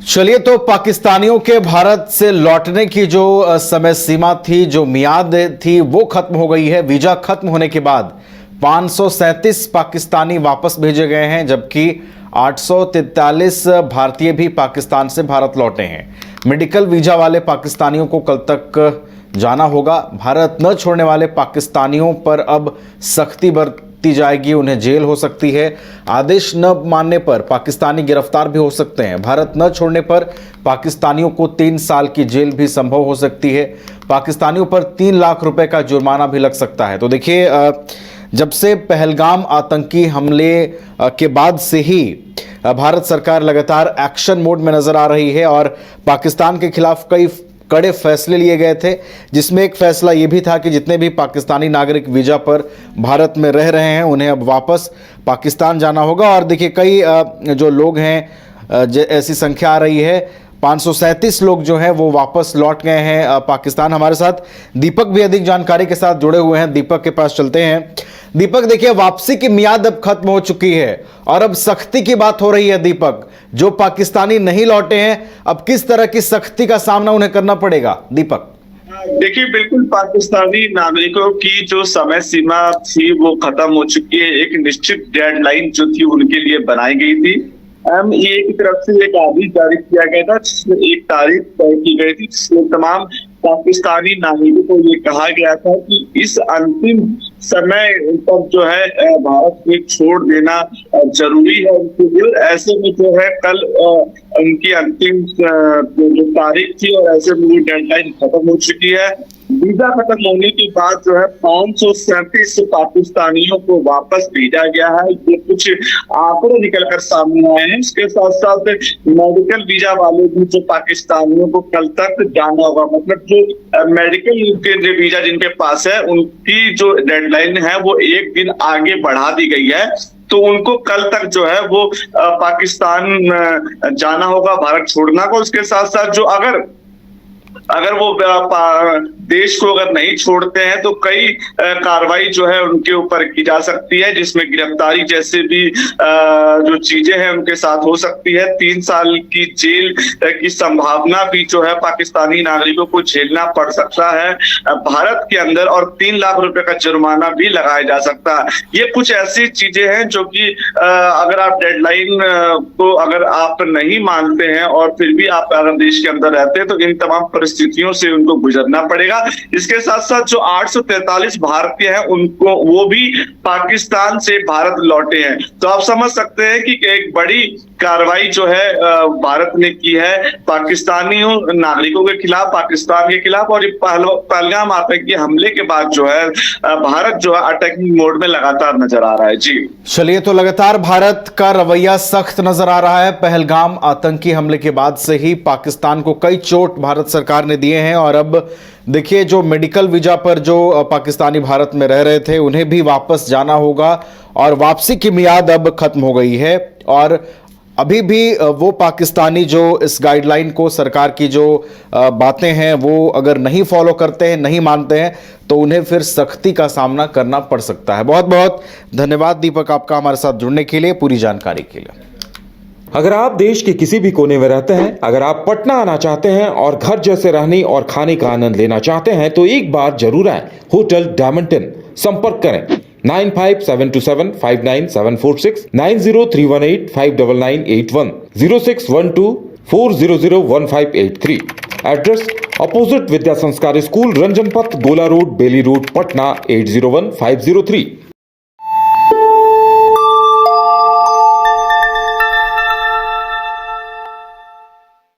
चलिए, तो पाकिस्तानियों के भारत से लौटने की जो समय सीमा थी, जो मियाद थी, वो खत्म हो गई है। वीजा खत्म होने के बाद 537 पाकिस्तानी वापस भेजे गए हैं, जबकि 843 भारतीय भी पाकिस्तान से भारत लौटे हैं। मेडिकल वीजा वाले पाकिस्तानियों को कल तक जाना होगा। भारत न छोड़ने वाले पाकिस्तानियों पर अब सख्ती बरती जाएगी, उन्हें जेल हो सकती है। आदेश न मानने पर पाकिस्तानी गिरफ्तार भी हो सकते हैं। भारत न छोड़ने पर पाकिस्तानियों को 3 साल की जेल भी संभव हो सकती है। पाकिस्तानियों पर 3 लाख रुपए का जुर्माना भी लग सकता है। तो देखिए, जब से पहलगाम आतंकी हमले के बाद से ही भारत सरकार लगातार एक्शन मोड में नजर आ रही है और पाकिस्तान के खिलाफ कई कड़े फैसले लिए गए थे, जिसमें एक फैसला यह भी था कि जितने भी पाकिस्तानी नागरिक वीजा पर भारत में रह रहे हैं उन्हें अब वापस पाकिस्तान जाना होगा। और देखिए, कई जो लोग हैं, ऐसी संख्या आ रही है, 537 लोग जो हैं वो वापस लौट गए हैं पाकिस्तान। हमारे साथ दीपक भी अधिक जानकारी के साथ जुड़े हुए हैं। दीपक के पास चलते हैं। दीपक, देखिए, वापसी की मियाद अब खत्म हो चुकी है और अब सख्ती की बात हो रही है। दीपक, जो पाकिस्तानी नहीं लौटे हैं, अब किस तरह की सख्ती का सामना उन्हें करना पड़ेगा? दीपक, देखिए, बिल्कुल पाकिस्तानी नागरिकों की जो समय सीमा थी वो खत्म हो चुकी है। एक निश्चित डेडलाइन जो थी उनके लिए बनाई गई थी। एमईए की तरफ से एक आदेश जारी किया गया था, जिसमें एक तारीख तय की गई थी, जिसमें तमाम पाकिस्तानी नागरिकों को ये कहा गया था कि इस अंतिम समय तक जो है भारत को छोड़ देना जरूरी है उनके लिए। ऐसे में जो है कल उनकी अंतिम जो तारीख थी और ऐसे में डेडलाइन खत्म हो चुकी है। वीजा खत्म होने के बाद जो है 537 पाकिस्तानियों को वापस भेजा गया है। ये कुछ आंकड़े निकल कर सामने आए हैं। इसके साथ साथ मेडिकल वीजा वाले भी जो पाकिस्तानियों को कल तक जाना होगा, मतलब जो मेडिकल के वीजा जिनके पास है उनकी जो डेडलाइन है वो एक दिन आगे बढ़ा दी गई है। तो उनको कल तक जो है वो पाकिस्तान जाना होगा, भारत छोड़ना को। उसके साथ साथ जो अगर वो देश को अगर नहीं छोड़ते हैं तो कई कार्रवाई जो है उनके ऊपर की जा सकती है, जिसमें गिरफ्तारी जैसे भी जो चीजें हैं उनके साथ हो सकती है। 3 साल की जेल की संभावना भी जो है पाकिस्तानी नागरिकों को झेलना पड़ सकता है भारत के अंदर, और 3 लाख रुपए का जुर्माना भी लगाया जा सकता है। ये कुछ ऐसी चीजें हैं जो कि अगर आप डेडलाइन को अगर आप नहीं मानते हैं और फिर भी आप अगर देश के अंदर रहते हैं तो इन तमाम परिस्थितियों से उनको गुजरना पड़ेगा। इसके साथ साथ जो 843 भारतीय हैं उनको वो भी पाकिस्तान से भारत लौटे हैं। तो आप समझ सकते हैं कि एक बड़ी कार्रवाई जो है भारत ने की है पाकिस्तानियों नागरिकों के खिलाफ, पाकिस्तान के खिलाफ। और पहलगाम आतंकी हमले के बाद जो है भारत जो है अटैकिंग मोड में लगातार नजर आ रहा है। जी चलिए, तो लगातार भारत का रवैया सख्त नजर आ रहा है। पहलगाम आतंकी हमले के बाद से ही पाकिस्तान को कई चोट भारत सरकार ने दिए हैं और अब देखिए, जो मेडिकल वीजा पर जो पाकिस्तानी भारत में रह रहे थे उन्हें भी वापस जाना होगा और वापसी की मियाद अब खत्म हो गई है। और अभी भी वो पाकिस्तानी जो इस गाइडलाइन को, सरकार की जो बातें हैं वो अगर नहीं फॉलो करते हैं, नहीं मानते हैं, तो उन्हें फिर सख्ती का सामना करना पड़ सकता है। बहुत बहुत धन्यवाद दीपक, आपका हमारे साथ जुड़ने के लिए, पूरी जानकारी के लिए। अगर आप देश के किसी भी कोने में रहते हैं, अगर आप पटना आना चाहते हैं और घर जैसे रहने और खाने का आनंद लेना चाहते हैं तो एक बार जरूर आए होटल डायमंड इन। संपर्क करें 9572759746, 9031859981, 0612400153। एड्रेस अपोजिट विद्या संस्कार स्कूल, रंजन पथ, गोला रोड, बेली रोड, पटना 801503।